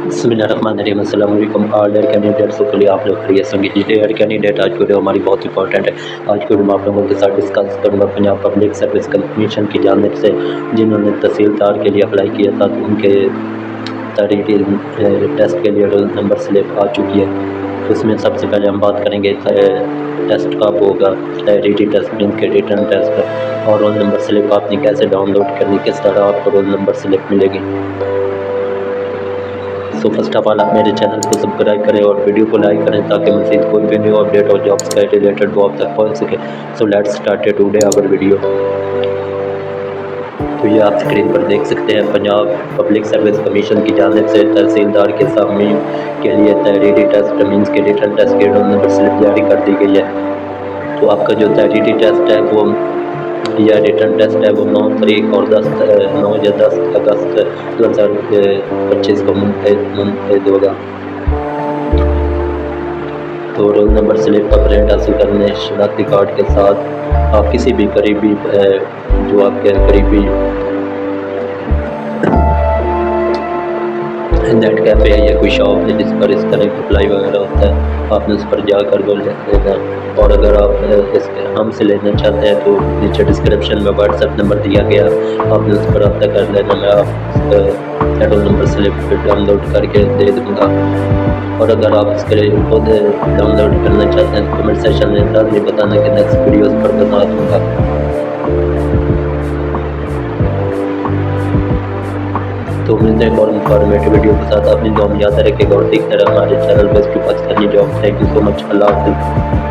बिस्मिल्लाहिर्रहमानिर्रहीम। अस्सलाम वालेकुम ऑल एयर कैंडिडेट्स के लिए आप लोग खैरियत से होंगे। एयर कैंडिडेट आज की वीडियो हमारी बहुत इंपॉर्टेंट है। आज की वीडियो में आप लोगों के साथ डिस्कस करूँगा पंजाब पब्लिक सर्विस कमीशन की जानिब से जिन्होंने तहसीलदार के लिए अप्लाई किया था तो उनके तहरीरी टेस्ट के लिए रोल नंबर स्लिप आ चुकी है। तो इसमें सबसे पहले हम बात करेंगे टेस्ट कब होगा, तहरीरी टेस्ट मीन के रिटर्न टेस्ट और रोल नंबर स्लिप आपने कैसे डाउनलोड करनी, किस तरह आपको रोल नंबर स्लिप मिलेगी। सो फर्स्ट ऑफ ऑल आप मेरे चैनल को सब्सक्राइब करें और वीडियो को लाइक करें ताकि मज़ीद कोई भी न्यू अपडेट और जॉब्स के रिलेटेड वो आप तक पहुंच सके। So let's start today our video. तो ये आप स्क्रीन पर देख सकते हैं पंजाब पब्लिक सर्विस कमीशन की जानिब से तहसीलदार के सामने के लिए तहरीरी टेस्ट मीन्स के रिटर्न टेस्ट के रोल नंबर स्लिप जारी कर दी गई है। तो आपका जो तहरीरी टेस्ट है वो या रिटर्न टेस्ट है वो 9 तारीख और 9 या 10 अगस्त 2025 को मुनक़िद होगा। तो रोल नंबर स्लिप का प्रिंट हासिल करने शनाख्ती कार्ड के साथ आप किसी भी करीबी जो आपके करीबी नेट कैफ़े है या कोई शॉप है जिस पर इस तरह की अप्लाई वगैरह होता है, आपने उस पर जाकर वो ले लेना। और अगर आप इसके हमसे लेना चाहते हैं तो नीचे डिस्क्रिप्शन में व्हाट्सएप नंबर दिया गया, आपने उस पर रब्ता कर लेना। मैं आप रोल नंबर स्लिप डाउनलोड करके दे दूँगा। और अगर आप इसके लिए खुद डाउनलोड करना चाहते हैं तो कमेंट सेक्शन में लाज़मी बताना कि नेक्स्ट वीडियोज़ पर बता दूँगा। तो मिलते हैं और इंफॉर्मेटिव वीडियो के साथ। अपनी दुआ में याद रखेगा और देखते रहे हमारे चैनल पर इसकी Pakistani job. Thank you so much. Allah हाफ़िज़।